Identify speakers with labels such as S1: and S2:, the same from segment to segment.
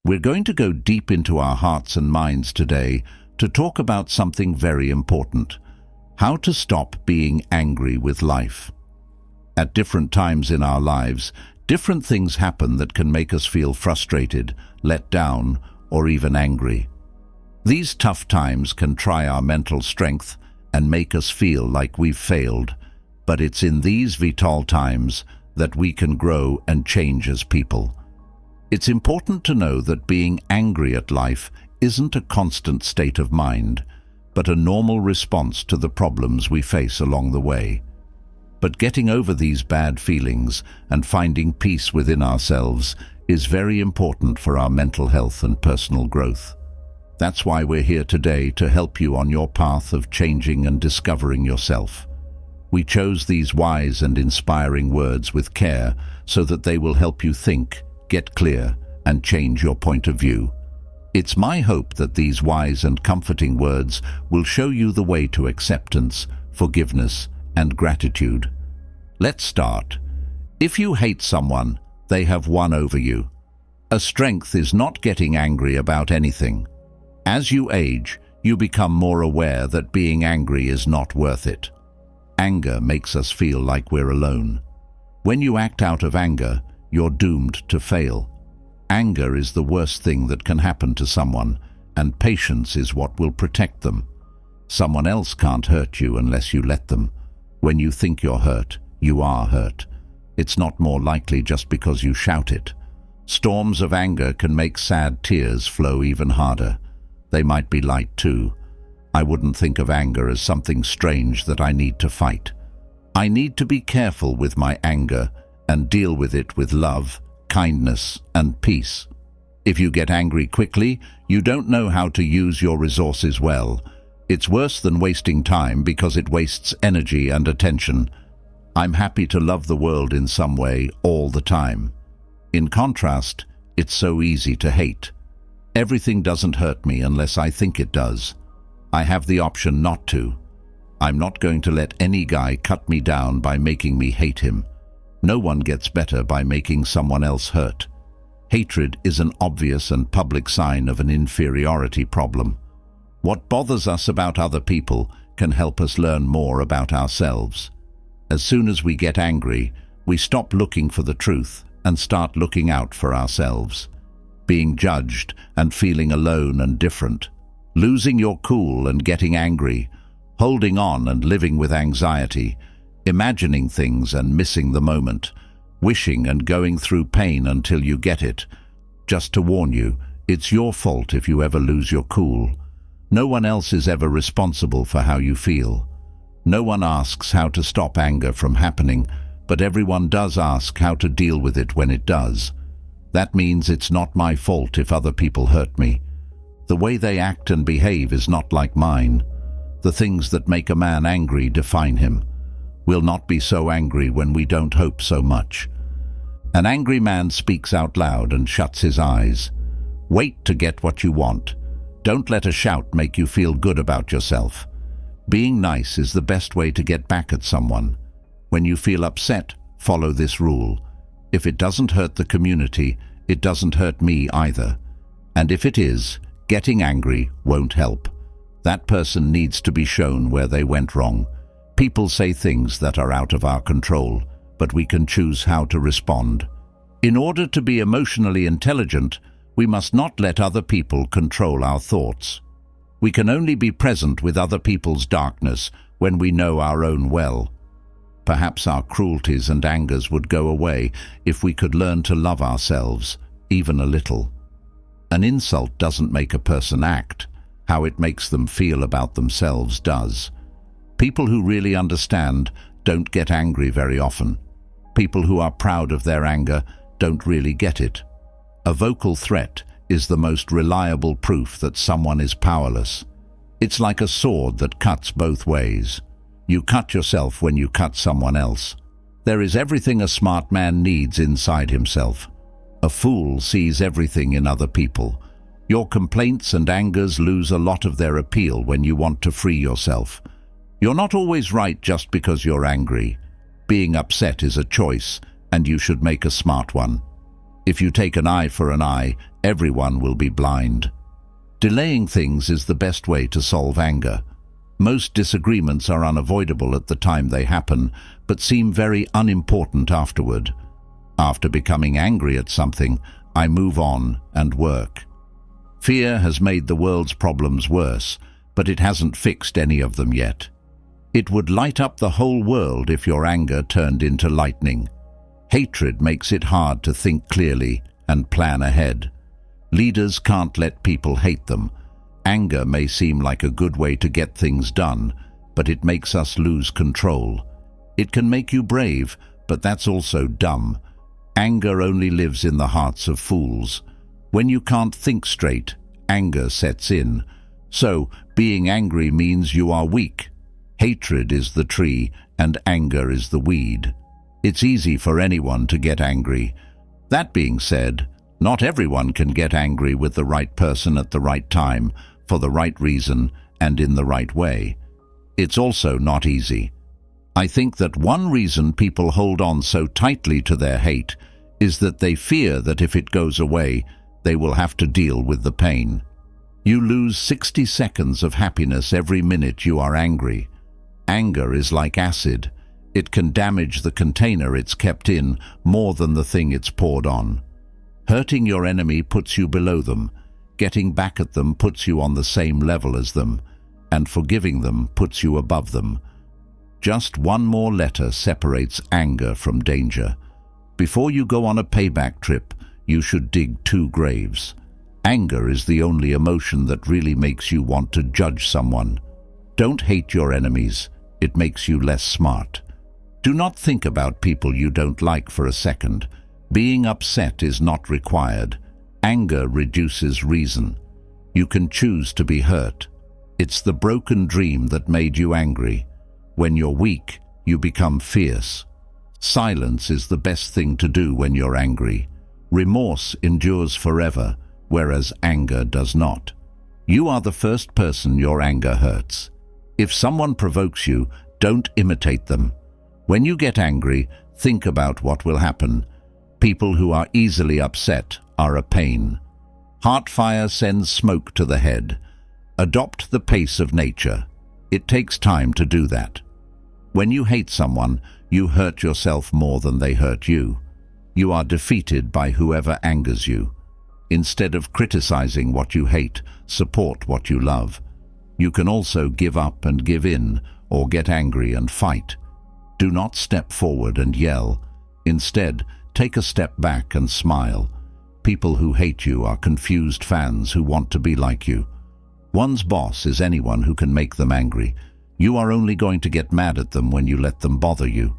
S1: We're going to go deep into our hearts and minds today to talk about something very important: how to stop being angry with life. At different times in our lives, different things happen that can make us feel frustrated, let down, or even angry. These tough times can try our mental strength and make us feel like we've failed, but it's in these vital times that we can grow and change as people. It's important to know that being angry at life isn't a constant state of mind, but a normal response to the problems we face along the way. But getting over these bad feelings and finding peace within ourselves is very important for our mental health and personal growth. That's why we're here today, to help you on your path of changing and discovering yourself. We chose these wise and inspiring words with care so that they will help you think, get clear, and change your point of view. It's my hope that these wise and comforting words will show you the way to acceptance, forgiveness, and gratitude. Let's start. If you hate someone, they have won over you. A strength is not getting angry about anything. As you age, you become more aware that being angry is not worth it. Anger makes us feel like we're alone. When you act out of anger, you're doomed to fail. Anger is the worst thing that can happen to someone, and patience is what will protect them. Someone else can't hurt you unless you let them. When you think you're hurt, you are hurt. It's not more likely just because you shout it. Storms of anger can make sad tears flow even harder. They might be light too. I wouldn't think of anger as something strange that I need to fight. I need to be careful with my anger and deal with it with love, kindness, and peace. If you get angry quickly, you don't know how to use your resources well. It's worse than wasting time because it wastes energy and attention. I'm happy to love the world in some way all the time. In contrast, it's so easy to hate. Everything doesn't hurt me unless I think it does. I have the option not to. I'm not going to let any guy cut me down by making me hate him. No one gets better by making someone else hurt. Hatred is an obvious and public sign of an inferiority problem. What bothers us about other people can help us learn more about ourselves. As soon as we get angry, we stop looking for the truth and start looking out for ourselves. Being judged and feeling alone and different, losing your cool and getting angry, holding on and living with anxiety, imagining things and missing the moment, wishing and going through pain until you get it. Just to warn you, it's your fault if you ever lose your cool. No one else is ever responsible for how you feel. No one asks how to stop anger from happening, but everyone does ask how to deal with it when it does. That means it's not my fault if other people hurt me. The way they act and behave is not like mine. The things that make a man angry define him. We'll not be so angry when we don't hope so much. An angry man speaks out loud and shuts his eyes. Wait to get what you want. Don't let a shout make you feel good about yourself. Being nice is the best way to get back at someone. When you feel upset, follow this rule. If it doesn't hurt the community, it doesn't hurt me either. And if it is, getting angry won't help. That person needs to be shown where they went wrong. People say things that are out of our control, but we can choose how to respond. In order to be emotionally intelligent, we must not let other people control our thoughts. We can only be present with other people's darkness when we know our own well. Perhaps our cruelties and angers would go away if we could learn to love ourselves, even a little. An insult doesn't make a person act. How it makes them feel about themselves does. People who really understand don't get angry very often. People who are proud of their anger don't really get it. A vocal threat is the most reliable proof that someone is powerless. It's like a sword that cuts both ways. You cut yourself when you cut someone else. There is everything a smart man needs inside himself. A fool sees everything in other people. Your complaints and angers lose a lot of their appeal when you want to free yourself. You're not always right just because you're angry. Being upset is a choice, and you should make a smart one. If you take an eye for an eye, everyone will be blind. Delaying things is the best way to solve anger. Most disagreements are unavoidable at the time they happen, but seem very unimportant afterward. After becoming angry at something, I move on and work. Fear has made the world's problems worse, but it hasn't fixed any of them yet. It would light up the whole world if your anger turned into lightning. Hatred makes it hard to think clearly and plan ahead. Leaders can't let people hate them. Anger may seem like a good way to get things done, but it makes us lose control. It can make you brave, but that's also dumb. Anger only lives in the hearts of fools. When you can't think straight, anger sets in. So, being angry means you are weak. Hatred is the tree, and anger is the weed. It's easy for anyone to get angry. That being said, not everyone can get angry with the right person at the right time, for the right reason, and in the right way. It's also not easy. I think that one reason people hold on so tightly to their hate is that they fear that if it goes away, they will have to deal with the pain. You lose 60 seconds of happiness every minute you are angry. Anger is like acid. It can damage the container it's kept in more than the thing it's poured on. Hurting your enemy puts you below them. Getting back at them puts you on the same level as them, and forgiving them puts you above them. Just one more letter separates anger from danger. Before you go on a payback trip, you should dig 2 graves. Anger is the only emotion that really makes you want to judge someone. Don't hate your enemies. It makes you less smart. Do not think about people you don't like for a second. Being upset is not required. Anger reduces reason. You can choose to be hurt. It's the broken dream that made you angry. When you're weak, you become fierce. Silence is the best thing to do when you're angry. Remorse endures forever, whereas anger does not. You are the first person your anger hurts. If someone provokes you, don't imitate them. When you get angry, think about what will happen. People who are easily upset are a pain. Heartfire sends smoke to the head. Adopt the pace of nature. It takes time to do that. When you hate someone, you hurt yourself more than they hurt you. You are defeated by whoever angers you. Instead of criticizing what you hate, support what you love. You can also give up and give in, or get angry and fight. Do not step forward and yell. Instead, take a step back and smile. People who hate you are confused fans who want to be like you. One's boss is anyone who can make them angry. You are only going to get mad at them when you let them bother you.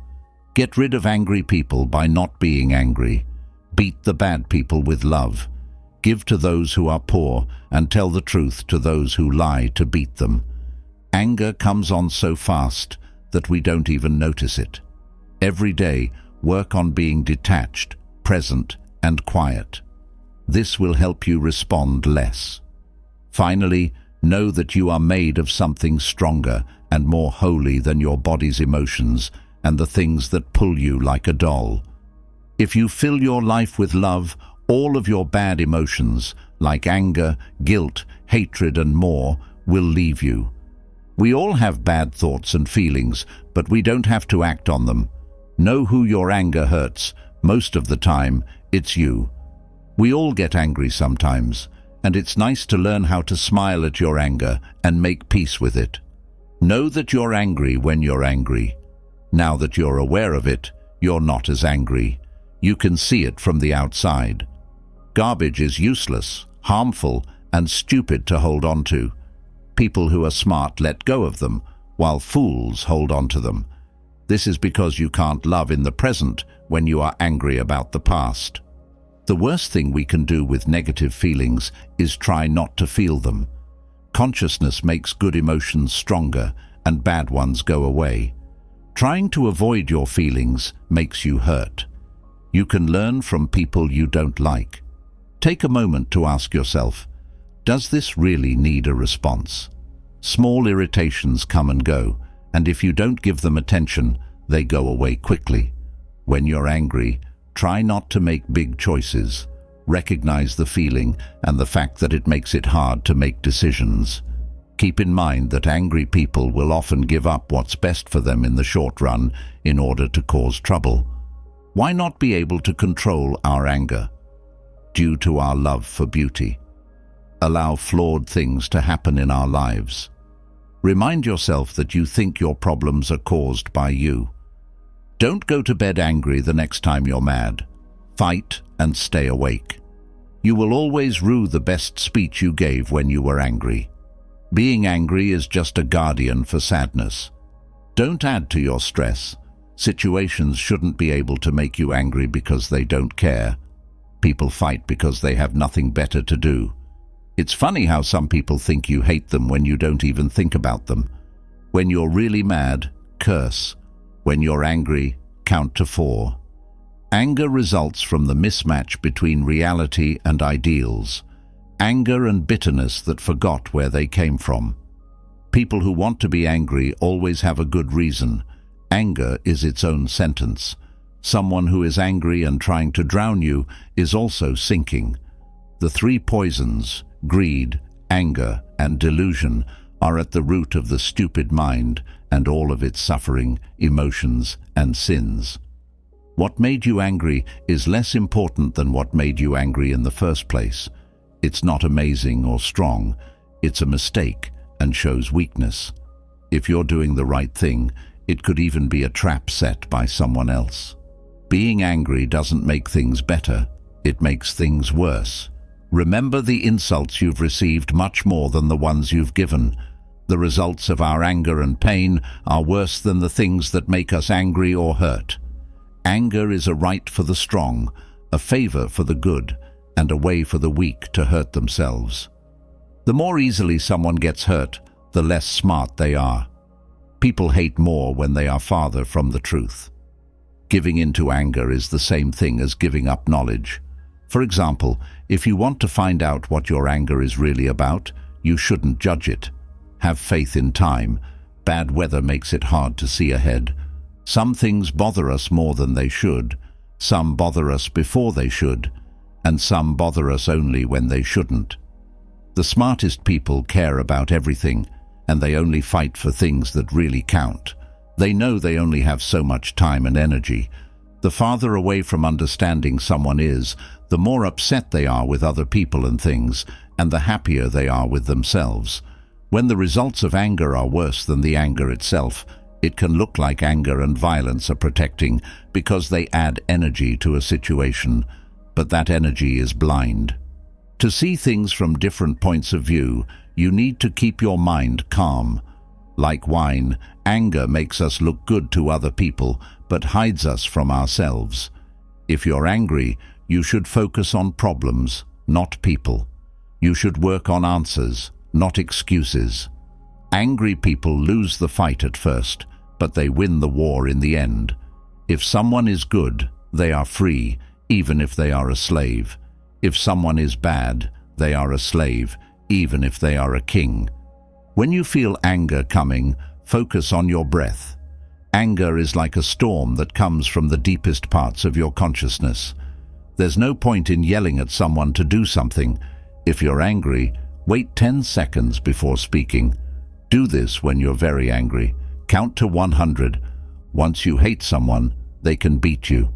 S1: Get rid of angry people by not being angry. Beat the bad people with love. Give to those who are poor and tell the truth to those who lie to beat them. Anger comes on so fast that we don't even notice it. Every day, work on being detached, present, and quiet. This will help you respond less. Finally, know that you are made of something stronger and more holy than your body's emotions and the things that pull you like a doll. If you fill your life with love, all of your bad emotions, like anger, guilt, hatred, and more, will leave you. We all have bad thoughts and feelings, but we don't have to act on them. Know who your anger hurts. Most of the time, it's you. We all get angry sometimes, and it's nice to learn how to smile at your anger and make peace with it. Know that you're angry when you're angry. Now that you're aware of it, you're not as angry. You can see it from the outside. Garbage is useless, harmful, and stupid to hold on to. People who are smart let go of them, while fools hold on to them. This is because you can't love in the present when you are angry about the past. The worst thing we can do with negative feelings is try not to feel them. Consciousness makes good emotions stronger and bad ones go away. Trying to avoid your feelings makes you hurt. You can learn from people you don't like. Take a moment to ask yourself, does this really need a response? Small irritations come and go, and if you don't give them attention, they go away quickly. When you're angry, Try not to make big choices. Recognize the feeling and the fact that it makes it hard to make decisions. Keep in mind that angry people will often give up what's best for them in the short run in order to cause trouble. Why not be able to control our anger? Due to our love for beauty. Allow flawed things to happen in our lives. Remind yourself that you think your problems are caused by you. Don't go to bed angry the next time you're mad. Fight and stay awake. You will always rue the best speech you gave when you were angry. Being angry is just a guardian for sadness. Don't add to your stress. Situations shouldn't be able to make you angry because they don't care. People fight because they have nothing better to do. It's funny how some people think you hate them when you don't even think about them. When you're really mad, curse. When you're angry, count to 4. Anger results from the mismatch between reality and ideals. Anger and bitterness that forgot where they came from. People who want to be angry always have a good reason. Anger is its own sentence. Someone who is angry and trying to drown you is also sinking. The 3 poisons, greed, anger, and delusion, are at the root of the stupid mind and all of its suffering, emotions, and sins. What made you angry is less important than what made you angry in the first place. It's not amazing or strong. It's a mistake and shows weakness. If you're doing the right thing, it could even be a trap set by someone else. Being angry doesn't make things better. It makes things worse. Remember the insults you've received much more than the ones you've given. The results of our anger and pain are worse than the things that make us angry or hurt. Anger is a right for the strong, a favor for the good, and a way for the weak to hurt themselves. The more easily someone gets hurt, the less smart they are. People hate more when they are farther from the truth. Giving in to anger is the same thing as giving up knowledge. For example, if you want to find out what your anger is really about, you shouldn't judge it. Have faith in time. Bad weather makes it hard to see ahead. Some things bother us more than they should. Some bother us before they should. And some bother us only when they shouldn't. The smartest people care about everything, and they only fight for things that really count. They know they only have so much time and energy. The farther away from understanding someone is, the more upset they are with other people and things, and the happier they are with themselves. When the results of anger are worse than the anger itself, it can look like anger and violence are protecting because they add energy to a situation, but that energy is blind. To see things from different points of view, you need to keep your mind calm. Like wine, anger makes us look good to other people, but hides us from ourselves. If you're angry, you should focus on problems, not people. You should work on answers, not excuses. Angry people lose the fight at first, but they win the war in the end. If someone is good, they are free, even if they are a slave. If someone is bad, they are a slave, even if they are a king. When you feel anger coming, focus on your breath. Anger is like a storm that comes from the deepest parts of your consciousness. There's no point in yelling at someone to do something. If you're angry, wait 10 seconds before speaking. Do this when you're very angry. Count to 100. Once you hate someone, they can beat you.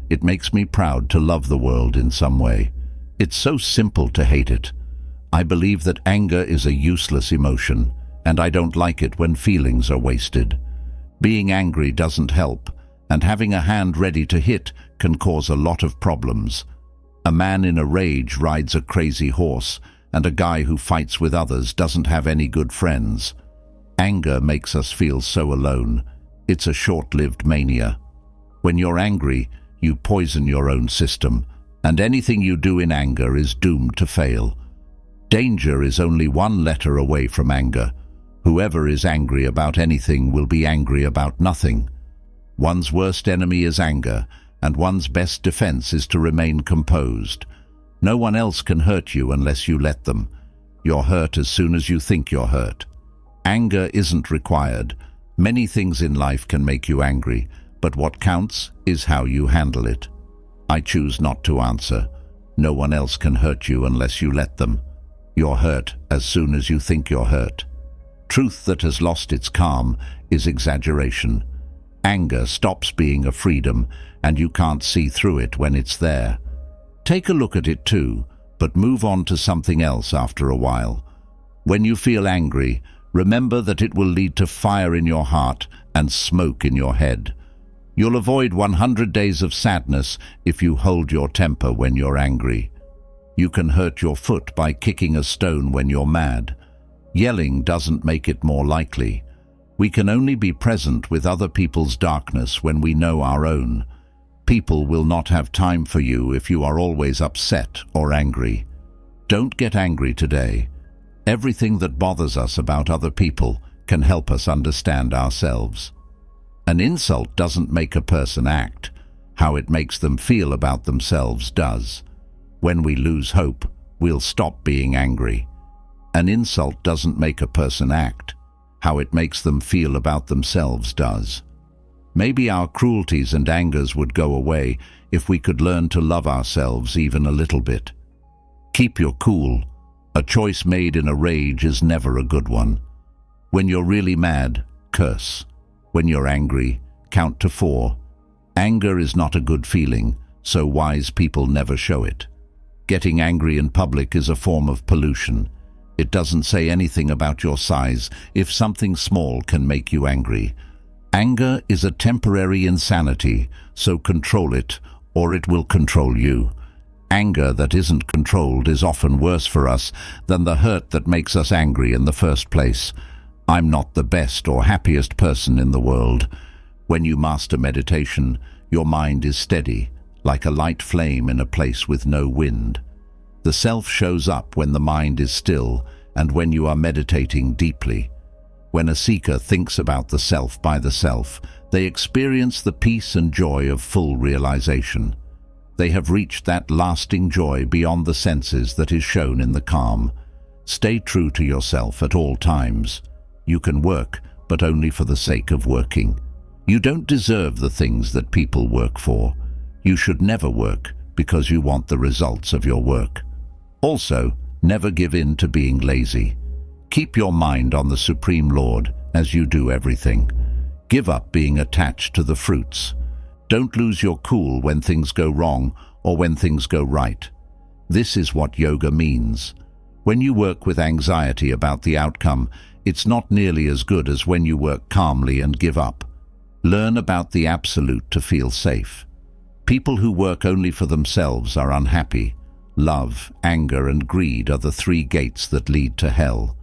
S1: It makes me proud to love the world in some way. It's so simple to hate it. I believe that anger is a useless emotion, and I don't like it when feelings are wasted. Being angry doesn't help, and having a hand ready to hit can cause a lot of problems. A man in a rage rides a crazy horse, and a guy who fights with others doesn't have any good friends. Anger makes us feel so alone. It's a short-lived mania. When you're angry, you poison your own system, and anything you do in anger is doomed to fail. Danger is only one letter away from anger. Whoever is angry about anything will be angry about nothing. One's worst enemy is anger, and one's best defense is to remain composed. No one else can hurt you unless you let them. You're hurt as soon as you think you're hurt. Anger isn't required. Many things in life can make you angry, but what counts is how you handle it. I choose not to answer. No one else can hurt you unless you let them. You're hurt as soon as you think you're hurt. Truth that has lost its calm is exaggeration. Anger stops being a freedom, and you can't see through it when it's there. Take a look at it too, but move on to something else after a while. When you feel angry, remember that it will lead to fire in your heart and smoke in your head. You'll avoid 100 days of sadness if you hold your temper when you're angry. You can hurt your foot by kicking a stone when you're mad. Yelling doesn't make it more likely. We can only be present with other people's darkness when we know our own. People will not have time for you if you are always upset or angry. Don't get angry today. Everything that bothers us about other people can help us understand ourselves. An insult doesn't make a person act. How it makes them feel about themselves does. When we lose hope, we'll stop being angry. An insult doesn't make a person act. How it makes them feel about themselves does. Maybe our cruelties and angers would go away if we could learn to love ourselves even a little bit. Keep your cool. A choice made in a rage is never a good one. When you're really mad, curse. When you're angry, count to 4. Anger is not a good feeling, so wise people never show it. Getting angry in public is a form of pollution. It doesn't say anything about your size if something small can make you angry. Anger is a temporary insanity, so control it or it will control you. Anger that isn't controlled is often worse for us than the hurt that makes us angry in the first place. I'm not the best or happiest person in the world. When you master meditation, your mind is steady, like a light flame in a place with no wind. The self shows up when the mind is still and when you are meditating deeply. When a seeker thinks about the self by the self, they experience the peace and joy of full realization. They have reached that lasting joy beyond the senses that is shown in the calm. Stay true to yourself at all times. You can work, but only for the sake of working. You don't deserve the things that people work for. You should never work because you want the results of your work. Also, never give in to being lazy. Keep your mind on the Supreme Lord as you do everything. Give up being attached to the fruits. Don't lose your cool when things go wrong or when things go right. This is what yoga means. When you work with anxiety about the outcome, it's not nearly as good as when you work calmly and give up. Learn about the absolute to feel safe. People who work only for themselves are unhappy. Love, anger, and greed are the 3 gates that lead to hell.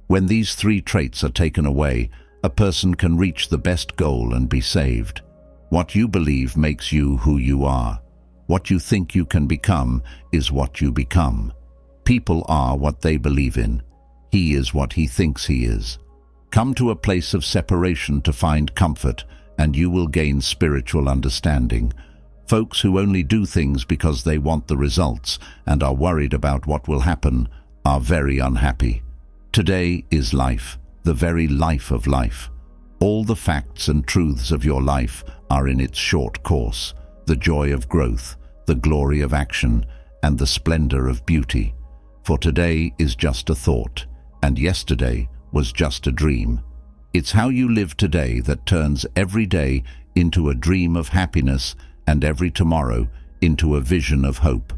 S1: When these 3 traits are taken away, a person can reach the best goal and be saved. What you believe makes you who you are. What you think you can become is what you become. People are what they believe in. He is what he thinks he is. Come to a place of separation to find comfort, and you will gain spiritual understanding. Folks who only do things because they want the results and are worried about what will happen are very unhappy. Today is life, the very life of life. All the facts and truths of your life are in its short course, the joy of growth, the glory of action, and the splendor of beauty. For today is just a thought, and yesterday was just a dream. It's how you live today that turns every day into a dream of happiness and every tomorrow into a vision of hope.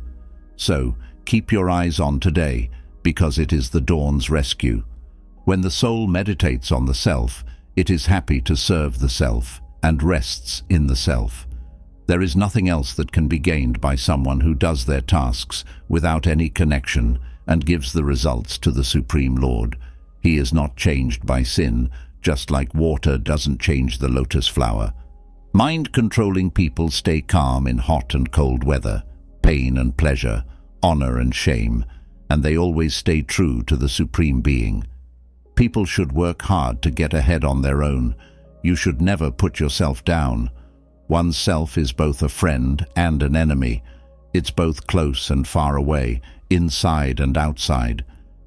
S1: So, keep your eyes on today, because it is the dawn's rescue. When the soul meditates on the self, it is happy to serve the self and rests in the self. There is nothing else that can be gained by someone who does their tasks without any connection and gives the results to the Supreme Lord. He is not changed by sin, just like water doesn't change the lotus flower. Mind-controlling people stay calm in hot and cold weather, pain and pleasure, honor and shame, and they always stay true to the Supreme Being. People should work hard to get ahead on their own. You should never put yourself down. One's self is both a friend and an enemy. It's both close and far away, inside and outside.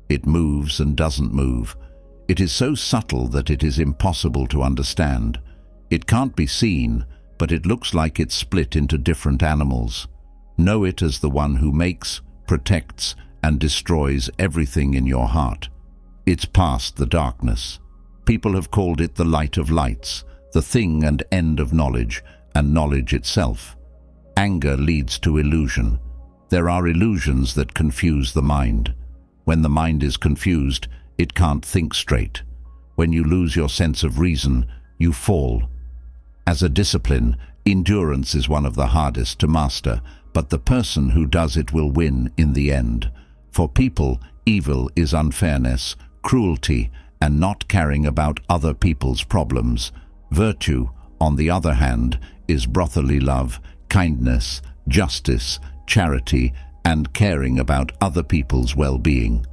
S1: It moves and doesn't move. It is so subtle that it is impossible to understand. It can't be seen, but it looks like it's split into different animals. Know it as the one who makes, protects, and destroys everything in your heart. It's past the darkness. People have called it the light of lights, the thing and end of knowledge, and knowledge itself. Anger leads to illusion. There are illusions that confuse the mind. When the mind is confused, it can't think straight. When you lose your sense of reason, you fall. As a discipline, endurance is one of the hardest to master, but the person who does it will win in the end. For people, evil is unfairness, cruelty, and not caring about other people's problems. Virtue, on the other hand, is brotherly love, kindness, justice, charity, and caring about other people's well-being.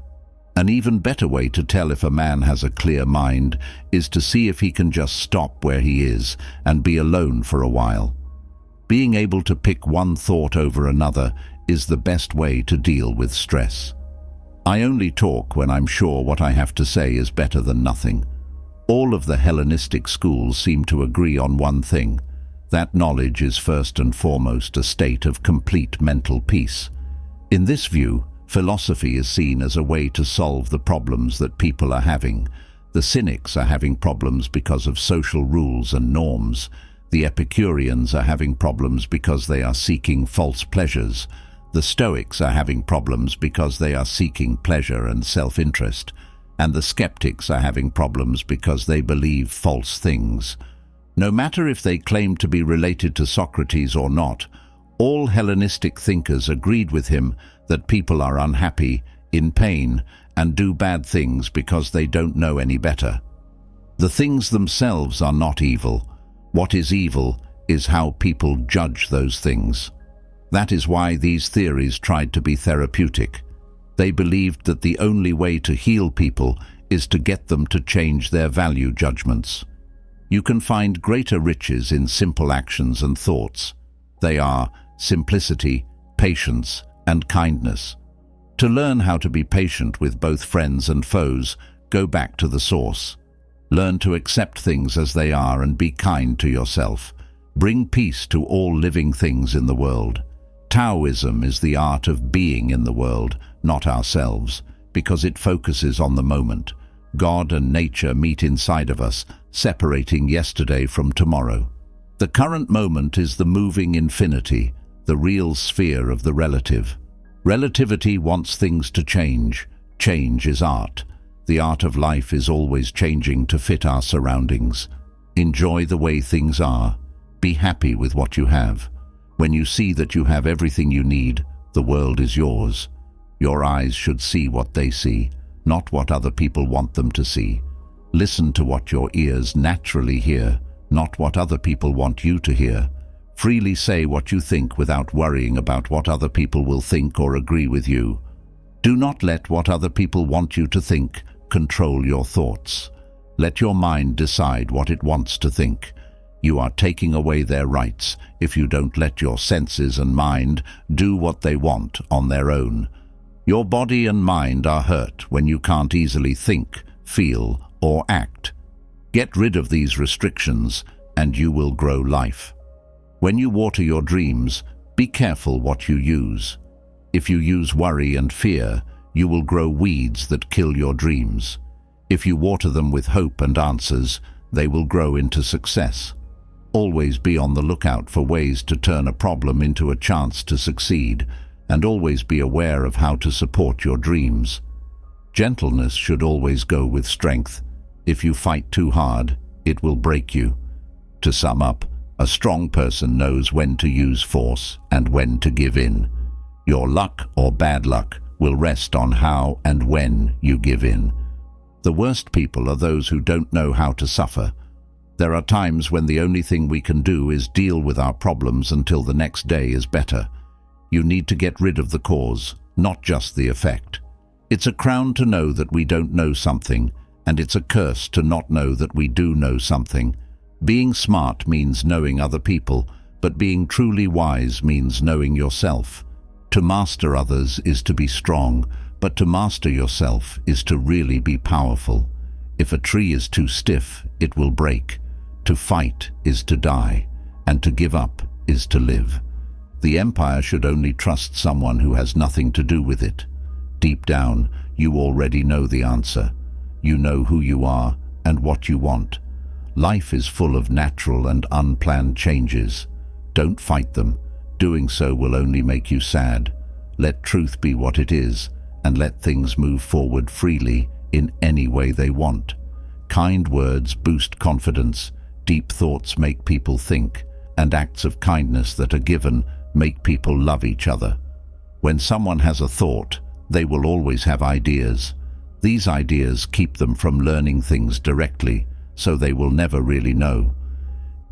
S1: An even better way to tell if a man has a clear mind is to see if he can just stop where he is and be alone for a while. Being able to pick one thought over another is the best way to deal with stress. I only talk when I'm sure what I have to say is better than nothing. All of the Hellenistic schools seem to agree on one thing: that knowledge is first and foremost a state of complete mental peace. In this view, philosophy is seen as a way to solve the problems that people are having. The cynics are having problems because of social rules and norms. The Epicureans are having problems because they are seeking false pleasures. The Stoics are having problems because they are seeking pleasure and self-interest. And the skeptics are having problems because they believe false things. No matter if they claim to be related to Socrates or not, all Hellenistic thinkers agreed with him that people are unhappy, in pain, and do bad things because they don't know any better. The things themselves are not evil. What is evil is how people judge those things. That is why these theories tried to be therapeutic. They believed that the only way to heal people is to get them to change their value judgments. You can find greater riches in simple actions and thoughts. They are simplicity, patience, and kindness. To learn how to be patient with both friends and foes, go back to the source. Learn to accept things as they are and be kind to yourself. Bring peace to all living things in the world. Taoism is the art of being in the world, not ourselves, because it focuses on the moment. God and nature meet inside of us, separating yesterday from tomorrow. The current moment is the moving infinity, the real sphere of the relative. Relativity wants things to change. Change is art. The art of life is always changing to fit our surroundings. Enjoy the way things are. Be happy with what you have. When you see that you have everything you need, the world is yours. Your eyes should see what they see, not what other people want them to see. Listen to what your ears naturally hear, not what other people want you to hear. Freely say what you think without worrying about what other people will think or agree with you. Do not let what other people want you to think control your thoughts. Let your mind decide what it wants to think. You are taking away their rights if you don't let your senses and mind do what they want on their own. Your body and mind are hurt when you can't easily think, feel, or act. Get rid of these restrictions and you will grow life. When you water your dreams, be careful what you use. If you use worry and fear, you will grow weeds that kill your dreams. If you water them with hope and answers, they will grow into success. Always be on the lookout for ways to turn a problem into a chance to succeed, and always be aware of how to support your dreams. Gentleness should always go with strength. If you fight too hard, it will break you. To sum up, a strong person knows when to use force and when to give in. Your luck or bad luck will rest on how and when you give in. The worst people are those who don't know how to suffer. There are times when the only thing we can do is deal with our problems until the next day is better. You need to get rid of the cause, not just the effect. It's a crown to know that we don't know something, and it's a curse to not know that we do know something. Being smart means knowing other people, but being truly wise means knowing yourself. To master others is to be strong, but to master yourself is to really be powerful. If a tree is too stiff, it will break. To fight is to die, and to give up is to live. The empire should only trust someone who has nothing to do with it. Deep down, you already know the answer. You know who you are and what you want. Life is full of natural and unplanned changes. Don't fight them. Doing so will only make you sad. Let truth be what it is, and let things move forward freely in any way they want. Kind words boost confidence, deep thoughts make people think, and acts of kindness that are given make people love each other. When someone has a thought, they will always have ideas. These ideas keep them from learning things directly, so they will never really know.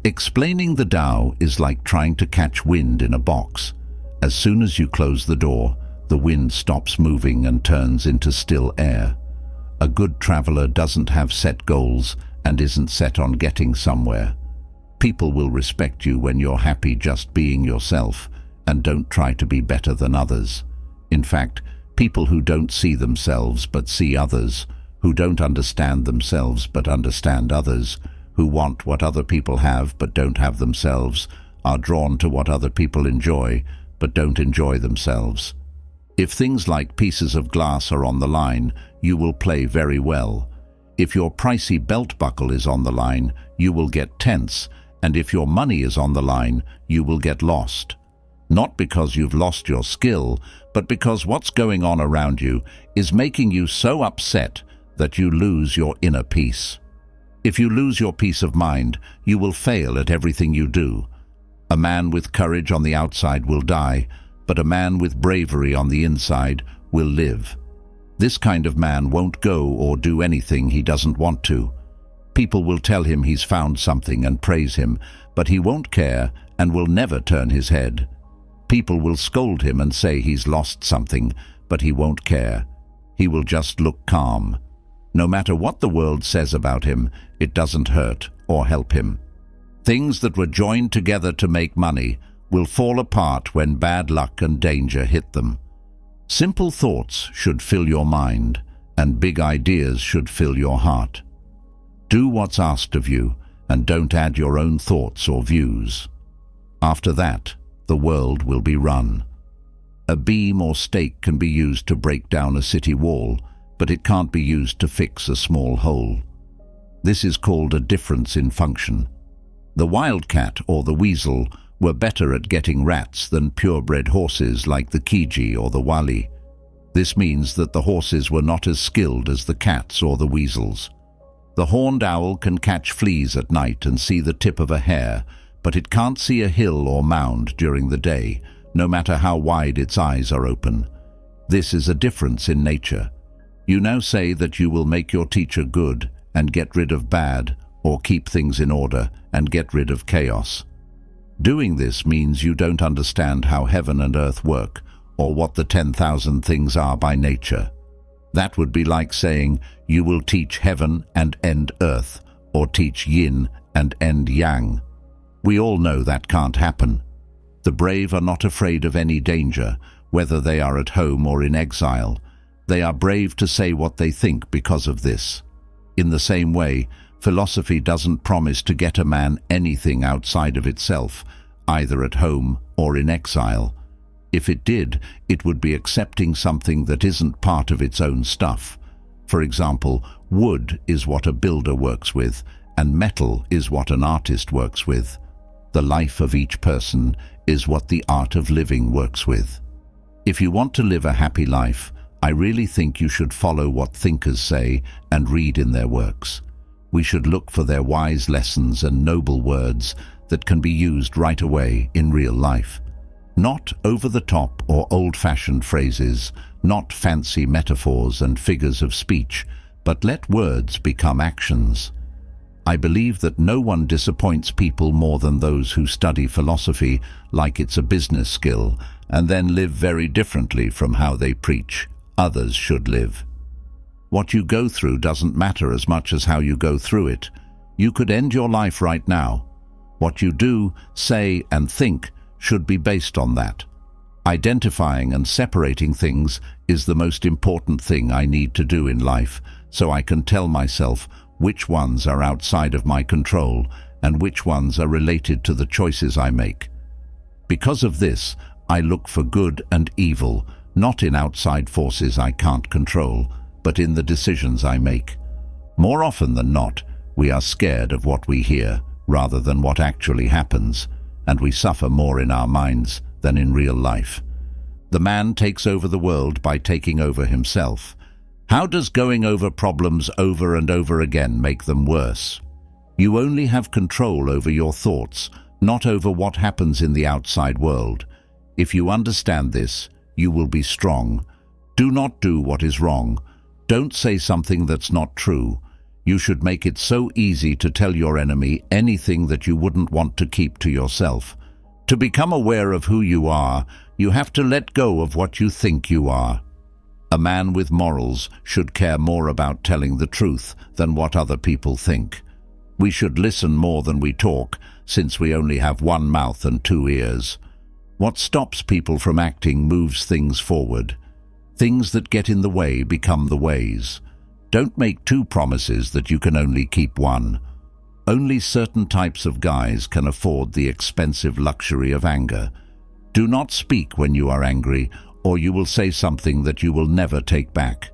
S1: Explaining the Tao is like trying to catch wind in a box. As soon as you close the door, the wind stops moving and turns into still air. A good traveler doesn't have set goals and isn't set on getting somewhere. People will respect you when you're happy just being yourself and don't try to be better than others. In fact, people who don't see themselves but see others, who don't understand themselves but understand others, who want what other people have but don't have themselves, are drawn to what other people enjoy but don't enjoy themselves. If things like pieces of glass are on the line, you will play very well. If your pricey belt buckle is on the line, you will get tense, and if your money is on the line, you will get lost. Not because you've lost your skill, but because what's going on around you is making you so upset that you lose your inner peace. If you lose your peace of mind, you will fail at everything you do. A man with courage on the outside will die, but a man with bravery on the inside will live. This kind of man won't go or do anything he doesn't want to. People will tell him he's found something and praise him, but he won't care and will never turn his head. People will scold him and say he's lost something, but he won't care. He will just look calm. No matter what the world says about him, it doesn't hurt or help him. Things that were joined together to make money will fall apart when bad luck and danger hit them. Simple thoughts should fill your mind, and big ideas should fill your heart. Do what's asked of you, and don't add your own thoughts or views. After that, the world will be run. A beam or stake can be used to break down a city wall, but it can't be used to fix a small hole. This is called a difference in function. The wildcat or the weasel were better at getting rats than purebred horses like the Kiji or the Wali. This means that the horses were not as skilled as the cats or the weasels. The horned owl can catch fleas at night and see the tip of a hair, but it can't see a hill or mound during the day, no matter how wide its eyes are open. This is a difference in nature. You now say that you will make your teacher good and get rid of bad, or keep things in order and get rid of chaos. Doing this means you don't understand how heaven and earth work, or what the 10,000 things are by nature. That would be like saying you will teach heaven and end earth, or teach yin and end yang. We all know that can't happen. The brave are not afraid of any danger, whether they are at home or in exile. They are brave to say what they think because of this. In the same way, philosophy doesn't promise to get a man anything outside of itself, either at home or in exile. If it did, it would be accepting something that isn't part of its own stuff. For example, wood is what a builder works with, and metal is what an artist works with. The life of each person is what the art of living works with. If you want to live a happy life, I really think you should follow what thinkers say and read in their works. We should look for their wise lessons and noble words that can be used right away in real life. Not over-the-top or old-fashioned phrases, not fancy metaphors and figures of speech, but let words become actions. I believe that no one disappoints people more than those who study philosophy like it's a business skill and then live very differently from how they preach others should live. What you go through doesn't matter as much as how you go through it. You could end your life right now. What you do, say, and think should be based on that. Identifying and separating things is the most important thing I need to do in life, so I can tell myself which ones are outside of my control and which ones are related to the choices I make. Because of this, I look for good and evil, not in outside forces I can't control, but in the decisions I make. More often than not, we are scared of what we hear rather than what actually happens, and we suffer more in our minds than in real life. The man takes over the world by taking over himself. How does going over problems over and over again make them worse? You only have control over your thoughts, not over what happens in the outside world. If you understand this, you will be strong. Do not do what is wrong. Don't say something that's not true. You should make it so easy to tell your enemy anything that you wouldn't want to keep to yourself. To become aware of who you are, you have to let go of what you think you are. A man with morals should care more about telling the truth than what other people think. We should listen more than we talk, since we only have one mouth and two ears. What stops people from acting moves things forward. Things that get in the way become the ways. Don't make two promises that you can only keep one. Only certain types of guys can afford the expensive luxury of anger. Do not speak when you are angry, or you will say something that you will never take back.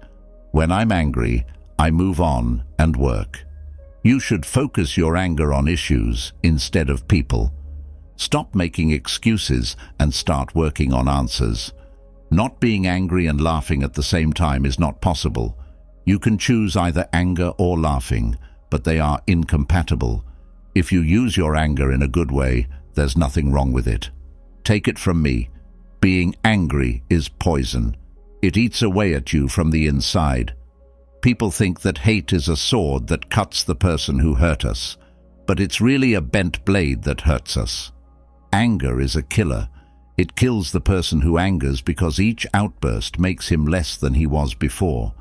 S1: When I'm angry, I move on and work. You should focus your anger on issues instead of people. Stop making excuses and start working on answers. Not being angry and laughing at the same time is not possible. You can choose either anger or laughing, but they are incompatible. If you use your anger in a good way, there's nothing wrong with it. Take it from me. Being angry is poison. It eats away at you from the inside. People think that hate is a sword that cuts the person who hurt us, but it's really a bent blade that hurts us. Anger is a killer. It kills the person who angers because each outburst makes him less than he was before.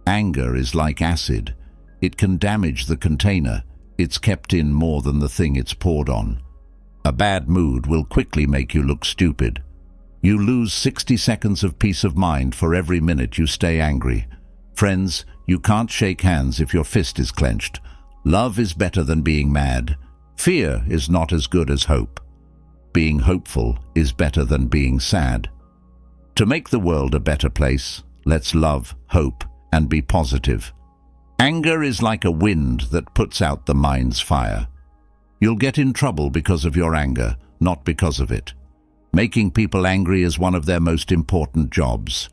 S1: Anger is like acid. It can damage the container. It's kept in more than the thing it's poured on. A bad mood will quickly make you look stupid. You lose 60 seconds of peace of mind for every minute you stay angry. Friends, you can't shake hands if your fist is clenched. Love is better than being mad. Fear is not as good as hope. Being hopeful is better than being sad. To make the world a better place, let's love, hope, and be positive. Anger is like a wind that puts out the mind's fire. You'll get in trouble because of your anger, not because of it. Making people angry is one of their most important jobs.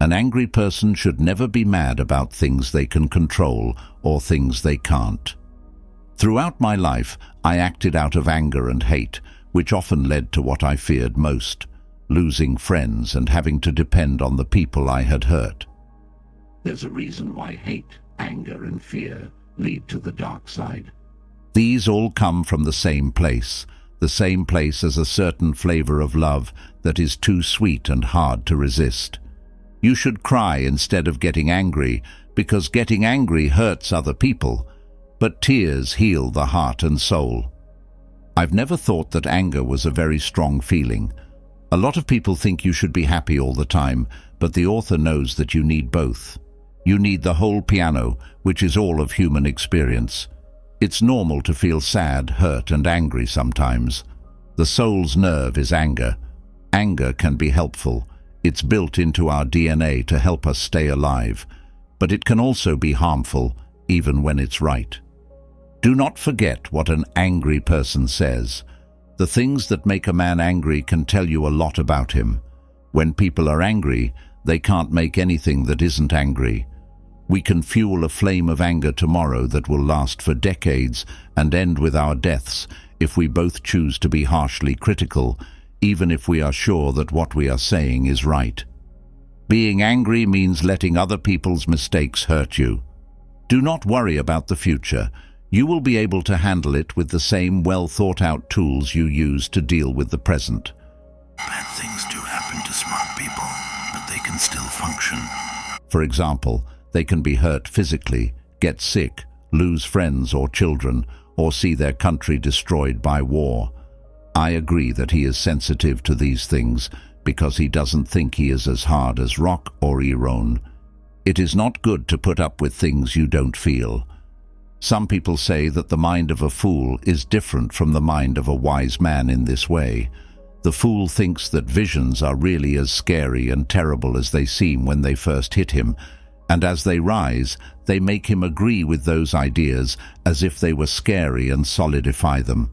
S1: An angry person should never be mad about things they can control or things they can't. Throughout my life, I acted out of anger and hate, which often led to what I feared most, losing friends and having to depend on the people I had hurt. There's a reason why hate, anger, and fear lead to the dark side. These all come from the same place as a certain flavor of love that is too sweet and hard to resist. You should cry instead of getting angry, because getting angry hurts other people, but tears heal the heart and soul. I've never thought that anger was a very strong feeling. A lot of people think you should be happy all the time, but the author knows that you need both. You need the whole piano, which is all of human experience. It's normal to feel sad, hurt, and angry sometimes. The soul's nerve is anger. Anger can be helpful. It's built into our DNA to help us stay alive, but it can also be harmful, even when it's right. Do not forget what an angry person says. The things that make a man angry can tell you a lot about him. When people are angry, they can't make anything that isn't angry. We can fuel a flame of anger tomorrow that will last for decades and end with our deaths if we both choose to be harshly critical, even if we are sure that what we are saying is right. Being angry means letting other people's mistakes hurt you. Do not worry about the future. You will be able to handle it with the same well-thought-out tools you use to deal with the present.
S2: Bad things do happen to smart people, but they can still function.
S1: For example, they can be hurt physically, get sick, lose friends or children, or see their country destroyed by war. I agree that he is sensitive to these things because he doesn't think he is as hard as rock or Iran. It is not good to put up with things you don't feel. Some people say that the mind of a fool is different from the mind of a wise man in this way. The fool thinks that visions are really as scary and terrible as they seem when they first hit him, and as they rise, they make him agree with those ideas as if they were scary and solidify them.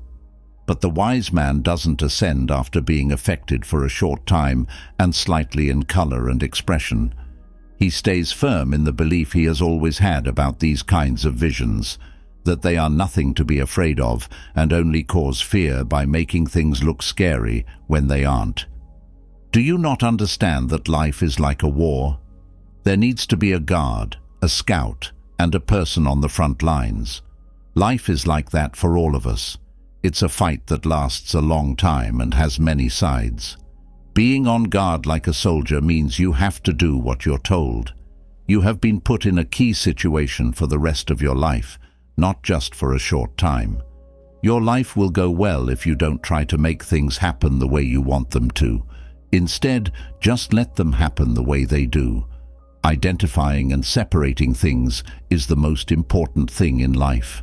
S1: But the wise man doesn't ascend after being affected for a short time and slightly in color and expression. He stays firm in the belief he has always had about these kinds of visions, that they are nothing to be afraid of and only cause fear by making things look scary when they aren't. Do you not understand that life is like a war? There needs to be a guard, a scout, and a person on the front lines. Life is like that for all of us. It's a fight that lasts a long time and has many sides. Being on guard like a soldier means you have to do what you're told. You have been put in a key situation for the rest of your life, not just for a short time. Your life will go well if you don't try to make things happen the way you want them to. Instead, just let them happen the way they do. Identifying and separating things is the most important thing in life.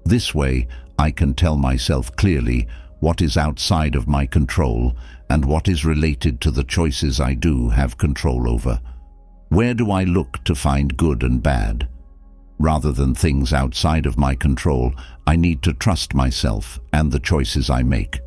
S1: This way, I can tell myself clearly what is outside of my control and what is related to the choices I do have control over. Where do I look to find good and bad? Rather than things outside of my control, I need to trust myself and the choices I make.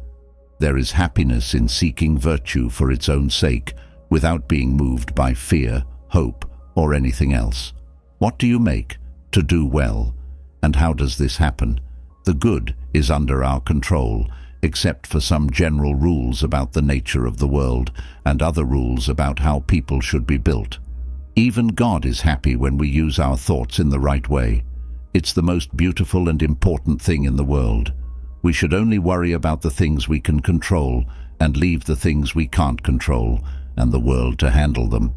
S1: There is happiness in seeking virtue for its own sake, without being moved by fear, hope, or anything else. What do you make to do well? And how does this happen? The good is under our control, except for some general rules about the nature of the world and other rules about how people should be built. Even God is happy when we use our thoughts in the right way. It's the most beautiful and important thing in the world. We should only worry about the things we can control and leave the things we can't control and the world to handle them.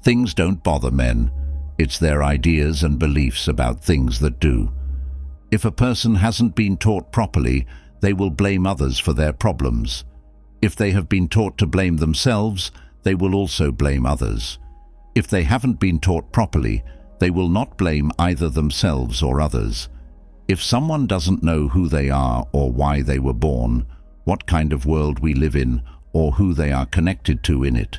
S1: Things don't bother men. It's their ideas and beliefs about things that do. If a person hasn't been taught properly, they will blame others for their problems. If they have been taught to blame themselves, they will also blame others. If they haven't been taught properly, they will not blame either themselves or others. If someone doesn't know who they are or why they were born, what kind of world we live in, or who they are connected to in it,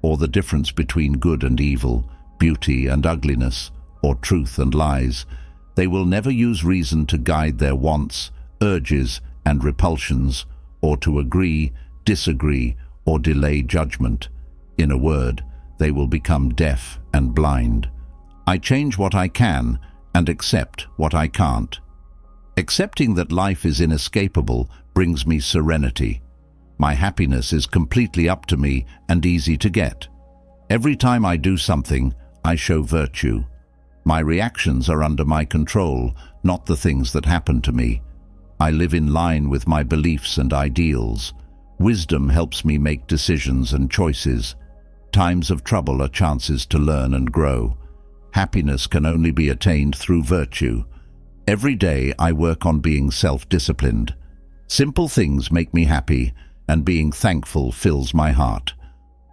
S1: or the difference between good and evil, beauty and ugliness, or truth and lies, they will never use reason to guide their wants, urges, and repulsions, or to agree, disagree, or delay judgment. In a word, they will become deaf and blind. I change what I can and accept what I can't. Accepting that life is inescapable brings me serenity. My happiness is completely up to me and easy to get. Every time I do something, I show virtue. My reactions are under my control, not the things that happen to me. I live in line with my beliefs and ideals. Wisdom helps me make decisions and choices. Times of trouble are chances to learn and grow. Happiness can only be attained through virtue. Every day I work on being self-disciplined. Simple things make me happy, and being thankful fills my heart.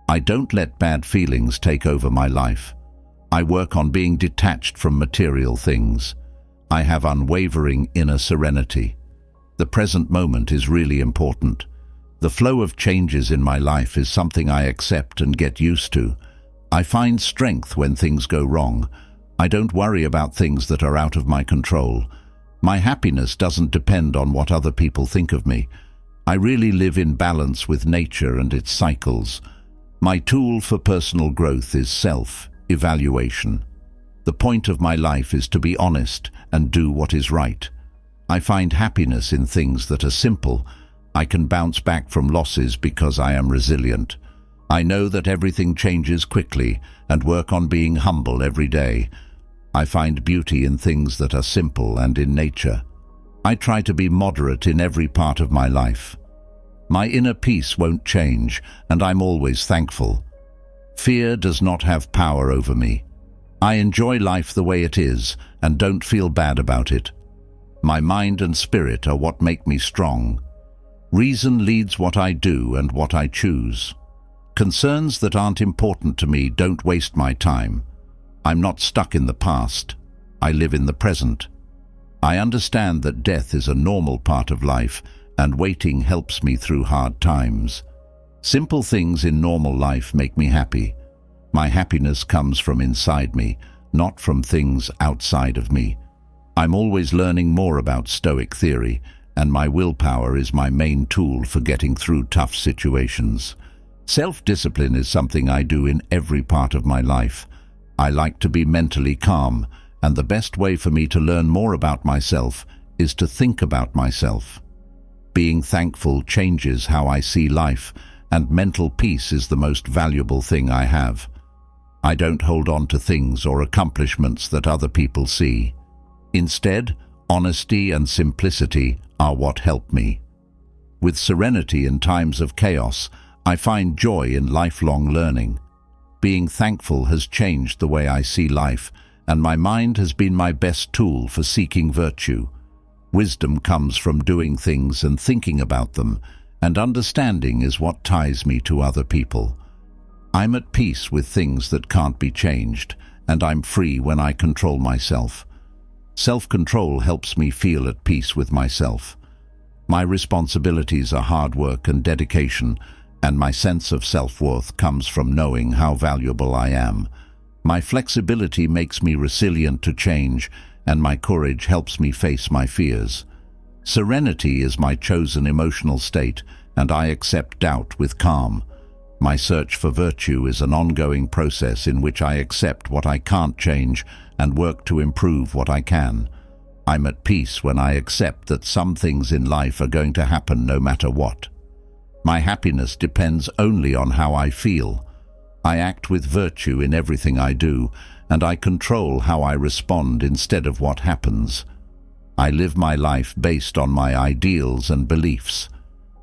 S1: I don't let bad feelings take over my life. I work on being detached from material things. I have unwavering inner serenity. The present moment is really important. The flow of changes in my life is something I accept and get used to. I find strength when things go wrong. I don't worry about things that are out of my control. My happiness doesn't depend on what other people think of me. I really live in balance with nature and its cycles. My tool for personal growth is self-evaluation. The point of my life is to be honest and do what is right. I find happiness in things that are simple. I can bounce back from losses because I am resilient. I know that everything changes quickly and work on being humble every day. I find beauty in things that are simple and in nature. I try to be moderate in every part of my life. My inner peace won't change, and I'm always thankful. Fear does not have power over me. I enjoy life the way it is and don't feel bad about it. My mind and spirit are what make me strong. Reason leads what I do and what I choose. Concerns that aren't important to me don't waste my time. I'm not stuck in the past. I live in the present. I understand that death is a normal part of life and waiting helps me through hard times. Simple things in normal life make me happy. My happiness comes from inside me, not from things outside of me. I'm always learning more about Stoic theory, and my willpower is my main tool for getting through tough situations. Self-discipline is something I do in every part of my life. I like to be mentally calm, and the best way for me to learn more about myself is to think about myself. Being thankful changes how I see life, and mental peace is the most valuable thing I have. I don't hold on to things or accomplishments that other people see. Instead, honesty and simplicity are what help me. With serenity in times of chaos, I find joy in lifelong learning. Being thankful has changed the way I see life, and my mind has been my best tool for seeking virtue. Wisdom comes from doing things and thinking about them, and understanding is what ties me to other people. I'm at peace with things that can't be changed, and I'm free when I control myself. Self-control helps me feel at peace with myself. My responsibilities are hard work and dedication, and my sense of self-worth comes from knowing how valuable I am. My flexibility makes me resilient to change, and my courage helps me face my fears. Serenity is my chosen emotional state, and I accept doubt with calm. My search for virtue is an ongoing process in which I accept what I can't change and work to improve what I can. I'm at peace when I accept that some things in life are going to happen no matter what. My happiness depends only on how I feel. I act with virtue in everything I do, and I control how I respond instead of what happens. I live my life based on my ideals and beliefs.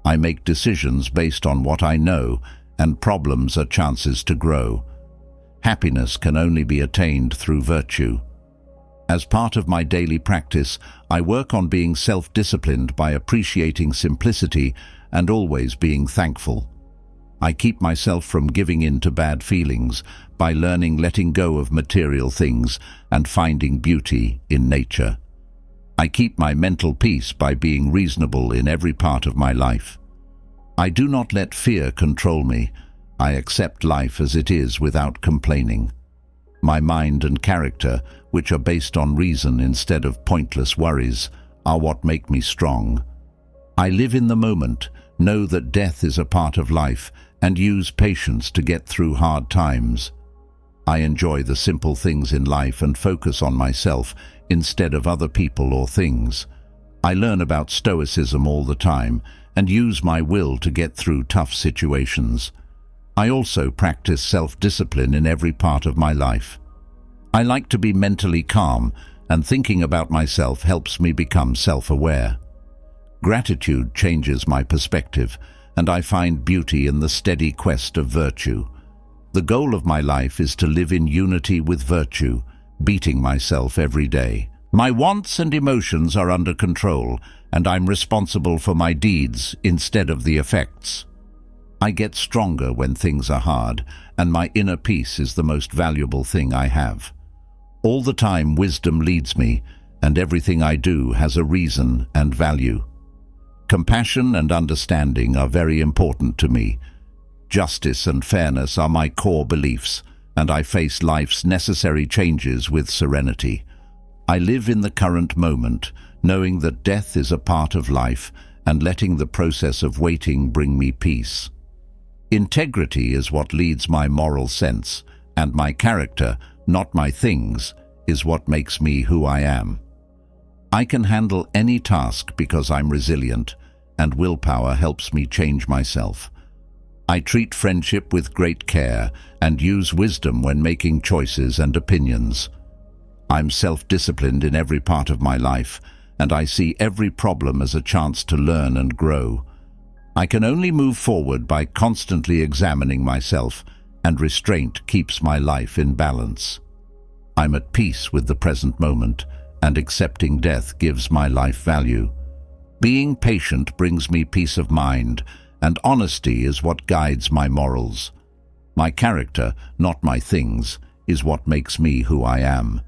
S1: I make decisions based on what I know, and problems are chances to grow. Happiness can only be attained through virtue. As part of my daily practice, I work on being self-disciplined by appreciating simplicity and always being thankful. I keep myself from giving in to bad feelings by letting go of material things and finding beauty in nature. I keep my mental peace by being reasonable in every part of my life. I do not let fear control me. I accept life as it is without complaining. My mind and character, which are based on reason instead of pointless worries, are what make me strong. I live in the moment, know that death is a part of life, and use patience to get through hard times. I enjoy the simple things in life and focus on myself instead of other people or things. I learn about Stoicism all the time and use my will to get through tough situations. I also practice self-discipline in every part of my life. I like to be mentally calm, and thinking about myself helps me become self-aware. Gratitude changes my perspective, and I find beauty in the steady quest of virtue. The goal of my life is to live in unity with virtue, beating myself every day. My wants and emotions are under control, and I'm responsible for my deeds instead of the effects. I get stronger when things are hard, and my inner peace is the most valuable thing I have. All the time wisdom leads me, and everything I do has a reason and value. Compassion and understanding are very important to me. Justice and fairness are my core beliefs, and I face life's necessary changes with serenity. I live in the current moment, knowing that death is a part of life, and letting the process of waiting bring me peace. Integrity is what leads my moral sense, and my character, not my things, is what makes me who I am. I can handle any task because I'm resilient, and willpower helps me change myself. I treat friendship with great care and use wisdom when making choices and opinions. I'm self-disciplined in every part of my life, and I see every problem as a chance to learn and grow. I can only move forward by constantly examining myself, and restraint keeps my life in balance. I'm at peace with the present moment, and accepting death gives my life value. Being patient brings me peace of mind, and honesty is what guides my morals. My character, not my things, is what makes me who I am.